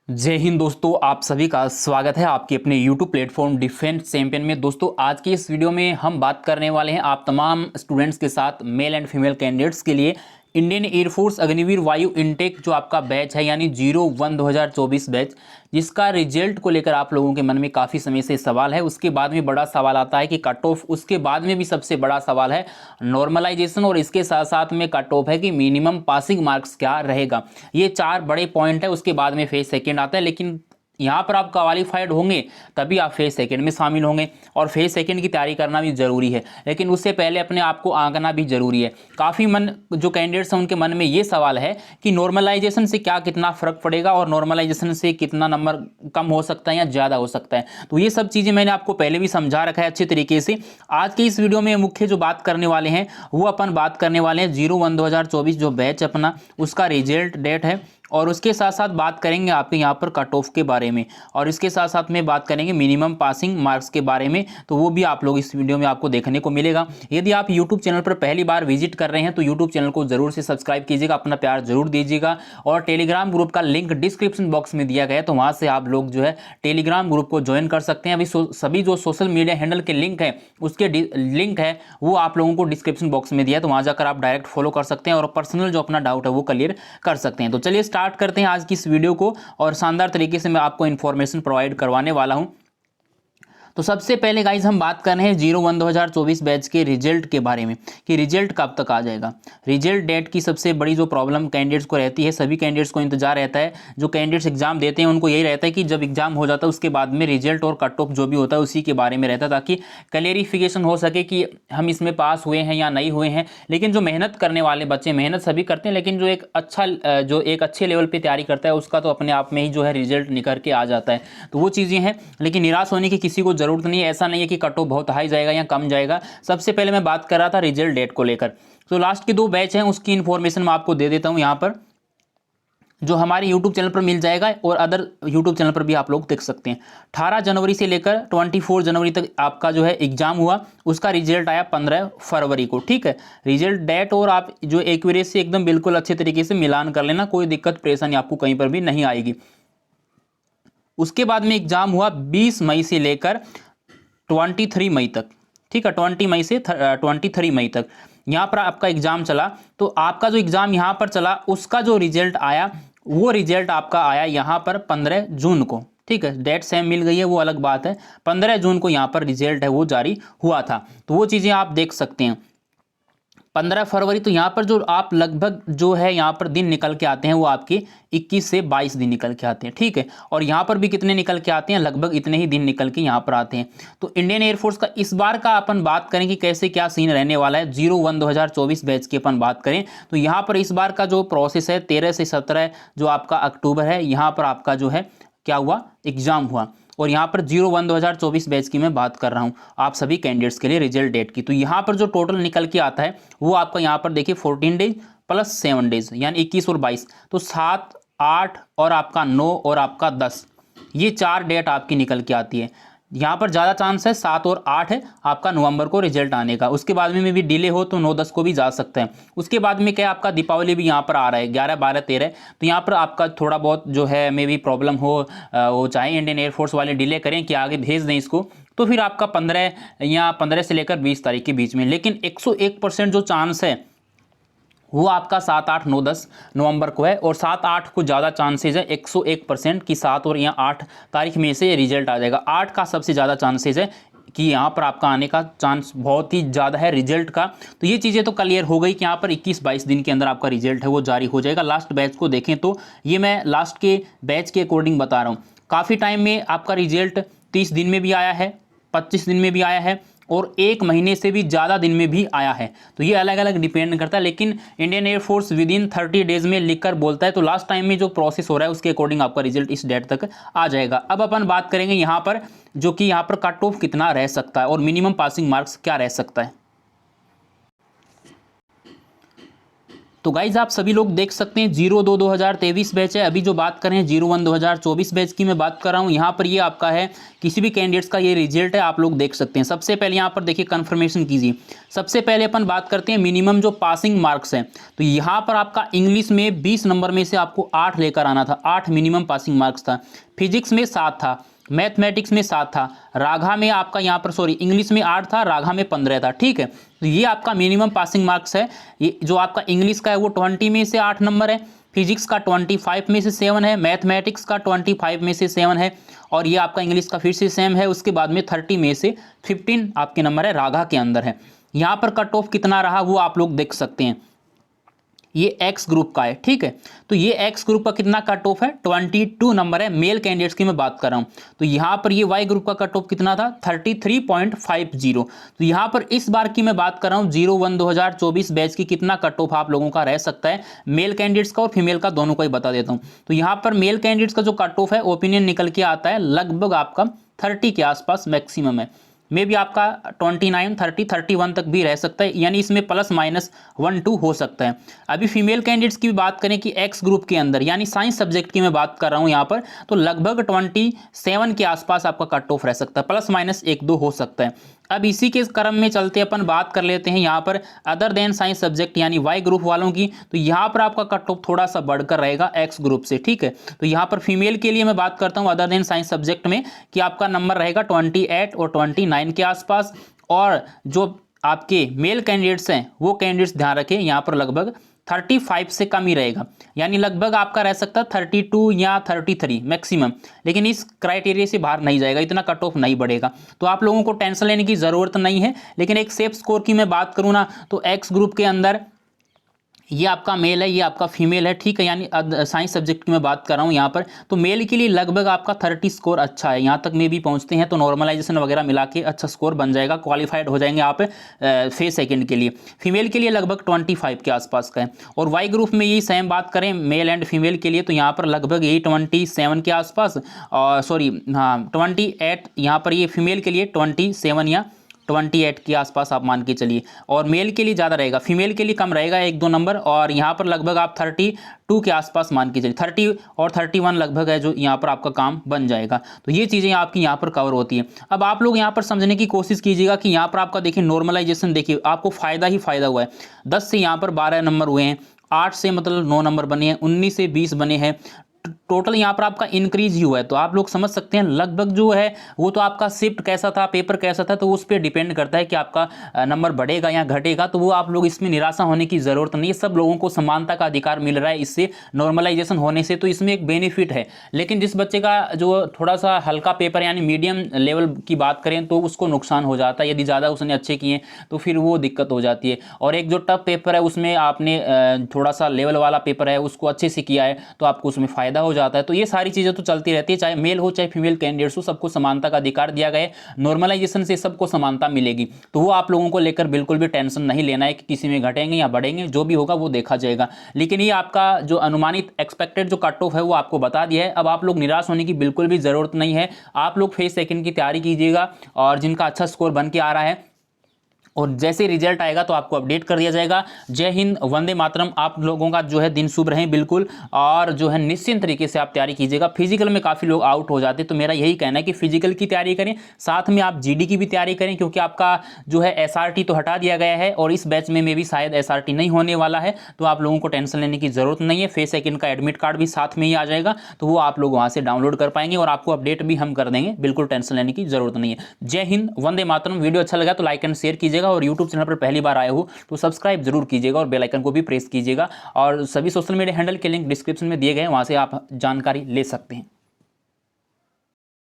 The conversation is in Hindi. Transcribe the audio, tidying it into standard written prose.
जय हिंद दोस्तों, आप सभी का स्वागत है आपके अपने YouTube प्लेटफॉर्म डिफेंस चैंपियन में। दोस्तों, आज की इस वीडियो में हम बात करने वाले हैं आप तमाम स्टूडेंट्स के साथ, मेल एंड फीमेल कैंडिडेट्स के लिए इंडियन एयरफोर्स अग्निवीर वायु इनटेक जो आपका बैच है यानी 01 2024 बैच, जिसका रिजल्ट को लेकर आप लोगों के मन में काफ़ी समय से सवाल है। उसके बाद में बड़ा सवाल आता है कि कट ऑफ, उसके बाद में भी सबसे बड़ा सवाल है नॉर्मलाइजेशन, और इसके साथ साथ में कट ऑफ है कि मिनिमम पासिंग मार्क्स क्या रहेगा। ये चार बड़े पॉइंट है। उसके बाद में फेज सेकेंड आता है, लेकिन यहाँ पर आप क्वालिफाइड होंगे तभी आप फेज सेकंड में शामिल होंगे, और फेज सेकंड की तैयारी करना भी जरूरी है। लेकिन उससे पहले अपने आप को आंकना भी जरूरी है। काफ़ी जो कैंडिडेट्स हैं उनके मन में ये सवाल है कि नॉर्मलाइजेशन से क्या कितना फर्क पड़ेगा और नॉर्मलाइजेशन से कितना नंबर कम हो सकता है या ज़्यादा हो सकता है। तो ये सब चीज़ें मैंने आपको पहले भी समझा रखा है अच्छे तरीके से। आज के इस वीडियो में मुख्य जो बात करने वाले हैं वो अपन बात करने वाले हैं 01 2024 जो बैच अपना, उसका रिजल्ट डेट है, और उसके साथ साथ बात करेंगे आपके यहाँ पर कट ऑफ के बारे में, और इसके साथ साथ में बात करेंगे मिनिमम पासिंग मार्क्स के बारे में। तो वो भी आप लोग इस वीडियो में आपको देखने को मिलेगा। यदि आप यूट्यूब चैनल पर पहली बार विजिट कर रहे हैं तो यूट्यूब चैनल को जरूर से सब्सक्राइब कीजिएगा, अपना प्यार जरूर दीजिएगा। और टेलीग्राम ग्रुप का लिंक डिस्क्रिप्शन बॉक्स में दिया गया है, तो वहाँ से आप लोग जो है टेलीग्राम ग्रुप को ज्वाइन कर सकते हैं। अभी सभी जो सोशल मीडिया हैंडल के लिंक है उसके लिंक है वो आप लोगों को डिस्क्रिप्शन बॉक्स में दिया है, तो वहाँ जाकर आप डायरेक्ट फॉलो कर सकते हैं और पर्सनल जो अपना डाउट है वो क्लियर कर सकते हैं। तो चलिए स्टार्ट करते हैं आज की इस वीडियो को, और शानदार तरीके से मैं आपको इन्फॉर्मेशन प्रोवाइड करवाने वाला हूं। तो सबसे पहले गाइज हम बात कर रहे हैं 01 2024 बैच के रिजल्ट के बारे में कि रिजल्ट कब तक आ जाएगा। रिजल्ट डेट की सबसे बड़ी जो प्रॉब्लम कैंडिडेट्स को रहती है, सभी कैंडिडेट्स को इंतजार रहता है, जो कैंडिडेट्स एग्जाम देते हैं उनको यही रहता है कि जब एग्जाम हो जाता है उसके बाद में रिजल्ट और कट ऑफ जो भी होता है उसी के बारे में रहता है, ताकि क्लियरिफिकेशन हो सके कि हम इसमें पास हुए हैं या नहीं हुए हैं। लेकिन जो मेहनत करने वाले बच्चे, मेहनत सभी करते हैं, लेकिन जो एक अच्छे लेवल पर तैयारी करता है उसका तो अपने आप में ही जो है रिजल्ट निकल के आ जाता है। तो वो चीज़ें हैं, लेकिन निराश होने की किसी को जरूरत नहीं है। ऐसा नहीं है कि कट ऑफ बहुत हाई जाएगा या कम जाएगा। सबसे पहले मैं बात कर रहा था रिजल्ट डेट को लेकर। तो लास्ट के दो बैच हैं उसकी इन्फॉर्मेशन मैं आपको दे देता हूं यहां पर, जो हमारे YouTube चैनल पर मिल जाएगा और अदर YouTube चैनल पर भी आप लोग देख सकते हैं। 18 जनवरी से लेकर 24 जनवरी तक आपका जो है एग्जाम हुआ, उसका रिजल्ट आया 15 फरवरी को। ठीक है, रिजल्ट डेट और आप जो एक्यूरेसी एकदम बिल्कुल अच्छे तरीके से मिलान कर लेना, कोई दिक्कत परेशानी आपको कहीं पर भी नहीं आएगी। उसके बाद में एग्जाम हुआ 20 मई से लेकर 23 मई तक। ठीक है, 20 मई से 23 मई तक यहाँ पर आपका एग्जाम चला। तो आपका जो एग्जाम यहाँ पर चला उसका जो रिजल्ट आया वो रिजल्ट आपका आया यहाँ पर 15 जून को। ठीक है, डेट सेम मिल गई है वो अलग बात है। 15 जून को यहाँ पर रिजल्ट है वो जारी हुआ था, तो वो चीज़ें आप देख सकते हैं। 15 फरवरी, तो यहाँ पर जो आप लगभग जो है यहाँ पर दिन निकल के आते हैं वो आपके 21 से 22 दिन निकल के आते हैं। ठीक है, और यहाँ पर भी कितने निकल के आते हैं, लगभग इतने ही दिन निकल के यहाँ पर आते हैं। तो इंडियन एयरफोर्स का इस बार का अपन बात करें कि कैसे क्या सीन रहने वाला है 01 2024 बैच की अपन बात करें, तो यहाँ पर इस बार का जो प्रोसेस है 13 से 17 जो आपका अक्टूबर है, यहाँ पर आपका जो है क्या हुआ, एग्जाम हुआ। और यहाँ पर 01 2024 बैच की मैं बात कर रहा हूँ आप सभी कैंडिडेट्स के लिए रिजल्ट डेट की। तो यहाँ पर जो टोटल निकल के आता है वो आपका यहाँ पर देखिए 14 डेज प्लस 7 डेज यानी 21 और 22, तो 7, 8 और आपका 9 और आपका 10, ये 4 डेट आपकी निकल के आती है। यहाँ पर ज़्यादा चांस है 7 और 8 है आपका नवंबर को रिजल्ट आने का। उसके बाद में भी डिले हो तो 9-10 को भी जा सकते हैं। उसके बाद में क्या आपका दीपावली भी यहाँ पर आ रहा है 11, 12, 13, तो यहाँ पर आपका थोड़ा बहुत जो है मे भी प्रॉब्लम हो चाहे इंडियन एयरफोर्स वाले डिले करें कि आगे भेज दें इसको, तो फिर आपका 15 या 15 से लेकर 20 तारीख के बीच में। लेकिन 101% जो चांस है वो आपका 7, 8, 9, 10 नवंबर को है, और 7, 8 को ज़्यादा चांसेज है 101% कि 7 और या 8 तारीख में से रिजल्ट आ जाएगा। 8 का सबसे ज़्यादा चांसेज है कि यहाँ पर आपका आने का चांस बहुत ही ज़्यादा है रिजल्ट का। तो ये चीज़ें तो क्लियर हो गई कि यहाँ पर 21-22 दिन के अंदर आपका रिजल्ट है वो जारी हो जाएगा। लास्ट बैच को देखें तो ये मैं लास्ट के बैच के अकॉर्डिंग बता रहा हूँ। काफ़ी टाइम में आपका रिजल्ट 30 दिन में भी आया है, 25 दिन में भी आया है, और 1 महीने से भी ज़्यादा दिन में भी आया है। तो ये अलग अलग डिपेंड करता है, लेकिन Indian air force with in 30 days में लिखकर बोलता है। तो लास्ट टाइम में जो प्रोसेस हो रहा है उसके अकॉर्डिंग आपका रिजल्ट इस डेट तक आ जाएगा। अब अपन बात करेंगे यहाँ पर जो कि यहाँ पर कट ऑफ कितना रह सकता है और मिनिमम पासिंग मार्क्स क्या रह सकता है। तो गाइज आप सभी लोग देख सकते हैं 02 2023 बैच है। अभी जो बात करें 01 2024 बैच की मैं बात कर रहा हूँ। यहाँ पर ये आपका है, किसी भी कैंडिडेट्स का ये रिजल्ट है, आप लोग देख सकते हैं। सबसे पहले यहाँ पर देखिए कंफर्मेशन कीजिए। सबसे पहले अपन बात करते हैं मिनिमम जो पासिंग मार्क्स हैं। तो यहाँ पर आपका इंग्लिश में 20 नंबर में से आपको 8 लेकर आना था, 8 मिनिमम पासिंग मार्क्स था। फिजिक्स में 7 था, मैथमेटिक्स में 7 था, राघा में आपका यहाँ पर इंग्लिश में 8 था, राघा में 15 था। ठीक है, तो ये आपका मिनिमम पासिंग मार्क्स है। ये जो आपका इंग्लिश का है वो 20 में से 8 नंबर है, फिजिक्स का 25 में से 7 है, मैथमेटिक्स का 25 में से 7 है, और ये आपका इंग्लिश का फिर से सेम है। उसके बाद में 30 में से 15 आपके नंबर है, राघा के अंदर है। यहाँ पर कट ऑफ कितना रहा वो आप लोग देख सकते हैं। ये एक्स ग्रुप का है। ठीक है, तो ये एक्स ग्रुप का कितना कट ऑफ है, 22 नंबर है। मेल कैंडिडेट्स की मैं बात कर रहा हूँ। तो यहाँ पर ये वाई ग्रुप का कट ऑफ कितना था, 33.50। तो यहाँ पर इस बार की मैं बात कर रहा हूँ 01 2024 बैच की कितना कट ऑफ आप लोगों का रह सकता है, मेल कैंडिडेट्स का और फीमेल का, दोनों का ही बता देता हूँ। तो यहाँ पर मेल कैंडिडेट्स का जो कट ऑफ है ओपिनियन निकल के आता है लगभग आपका 30 के आसपास मैक्सिमम है। मे भी आपका 29, 30, 31 तक भी रह सकता है, यानी इसमें +-1-2 हो सकता है। अभी फीमेल कैंडिडेट्स की भी बात करें कि एक्स ग्रुप के अंदर, यानी साइंस सब्जेक्ट की मैं बात कर रहा हूं यहाँ पर, तो लगभग 27 के आसपास आपका कट ऑफ रह सकता है, +-1-2 हो सकता है। अब इसी के क्रम में चलते अपन बात कर लेते हैं यहाँ पर अदर देन साइंस सब्जेक्ट यानी वाई ग्रुप वालों की। तो यहाँ पर आपका कट ऑफ थोड़ा सा बढ़कर रहेगा एक्स ग्रुप से। ठीक है, तो यहाँ पर फीमेल के लिए मैं बात करता हूँ अदर देन साइंस सब्जेक्ट में कि आपका नंबर रहेगा 28 और 29 के आसपास। और जो आपके मेल कैंडिडेट्स हैं वो कैंडिडेट्स ध्यान रखें, यहाँ पर लगभग 35 से कम ही रहेगा, यानी लगभग आपका रह सकता है 32 या 33 मैक्सिमम, लेकिन इस क्राइटेरिया से बाहर नहीं जाएगा, इतना कट ऑफ नहीं बढ़ेगा। तो आप लोगों को टेंशन लेने की ज़रूरत नहीं है। लेकिन एक सेफ स्कोर की मैं बात करूँ ना, तो एक्स ग्रुप के अंदर ये आपका मेल है, ये आपका फीमेल है। ठीक है, यानी साइंस सब्जेक्ट की मैं बात कर रहा हूँ यहाँ पर। तो मेल के लिए लगभग आपका 30 स्कोर अच्छा है, यहाँ तक में भी पहुँचते हैं तो नॉर्मलाइजेशन वगैरह मिला के अच्छा स्कोर बन जाएगा, क्वालिफाइड हो जाएंगे आप फेज सेकंड के लिए। फीमेल के लिए लगभग 25 के आसपास का है। और वाई ग्रुप में यही सेम बात करें मेल एंड फीमेल के लिए, तो यहाँ पर लगभग यही 27 के आसपास, और 28 यहाँ पर ये फीमेल के लिए 27 या 28 के आसपास आप मान के चलिए। और मेल के लिए ज़्यादा रहेगा, फीमेल के लिए कम रहेगा 1-2 नंबर। और यहाँ पर लगभग आप 32 के आसपास मान के चलिए, 30 और 31 लगभग है जो यहाँ पर आपका काम बन जाएगा। तो ये चीज़ें आपकी यहाँ पर कवर होती है। अब आप लोग यहाँ पर समझने की कोशिश कीजिएगा कि यहाँ पर आपका देखिए नॉर्मलाइजेशन, देखिए आपको फ़ायदा ही फ़ायदा हुआ है। 10 से यहाँ पर 12 नंबर हुए हैं, 8 से मतलब 9 नंबर बने हैं, 19 से 20 बने हैं, टोटल यहाँ पर आपका इंक्रीज ही हुआ है। तो आप लोग समझ सकते हैं लगभग जो है वो तो आपका शिफ्ट कैसा था, पेपर कैसा था, तो उस पर डिपेंड करता है कि आपका नंबर बढ़ेगा या घटेगा। तो वो आप लोग इसमें निराशा होने की ज़रूरत नहीं है, सब लोगों को समानता का अधिकार मिल रहा है इससे नॉर्मलाइजेशन होने से, तो इसमें एक बेनिफिट है। लेकिन जिस बच्चे का जो थोड़ा सा हल्का पेपर यानी मीडियम लेवल की बात करें तो उसको नुकसान हो जाता है, यदि ज़्यादा उसने अच्छे किए तो फिर वो दिक्कत हो जाती है। और एक जो टफ पेपर है उसमें आपने थोड़ा सा लेवल वाला पेपर है उसको अच्छे से किया है तो आपको उसमें फ़ायदा हो जाता है। तो ये सारी चीज़ें तो चलती रहती है, चाहे मेल हो चाहे फीमेल कैंडिडेट्स हो, सबको समानता का अधिकार दिया गया है। नॉर्मलाइजेशन से सबको समानता मिलेगी, तो वो आप लोगों को लेकर बिल्कुल भी टेंशन नहीं लेना है कि किसी में घटेंगे या बढ़ेंगे, जो भी होगा वो देखा जाएगा। लेकिन ये आपका जो अनुमानित एक्सपेक्टेड जो कट ऑफ है वो आपको बता दिया है। अब आप लोग निराश होने की बिल्कुल भी ज़रूरत नहीं है। आप लोग फेज सेकंड की तैयारी कीजिएगा और जिनका अच्छा स्कोर बन के आ रहा है, और जैसे रिजल्ट आएगा तो आपको अपडेट कर दिया जाएगा। जय हिंद, वंदे मातरम। आप लोगों का जो है दिन शुभ रहे बिल्कुल, और जो है निश्चिंत तरीके से आप तैयारी कीजिएगा। फिजिकल में काफ़ी लोग आउट हो जाते हैं, तो मेरा यही कहना है कि फिजिकल की तैयारी करें, साथ में आप जीडी की भी तैयारी करें, क्योंकि आपका जो है एसआरटी तो हटा दिया गया है और इस बैच में भी शायद एसआरटी नहीं होने वाला है। तो आप लोगों को टेंशन लेने की ज़रूरत नहीं है। फेज सेकंड का एडमिट कार्ड भी साथ में ही आ जाएगा, तो वो आप लोग वहाँ से डाउनलोड कर पाएंगे और आपको अपडेट भी हम कर देंगे, बिल्कुल टेंशन लेने की ज़रूरत नहीं है। जय हिंद, वंदे मातरम। वीडियो अच्छा लगा तो लाइक एंड शेयर कीजिएगा, और यूट्यूब चैनल पर पहली बार आए हो तो सब्सक्राइब जरूर कीजिएगा और बेल आइकन को भी प्रेस कीजिएगा। और सभी सोशल मीडिया हैंडल के लिंक डिस्क्रिप्शन में दिए गए हैं, वहां से आप जानकारी ले सकते हैं।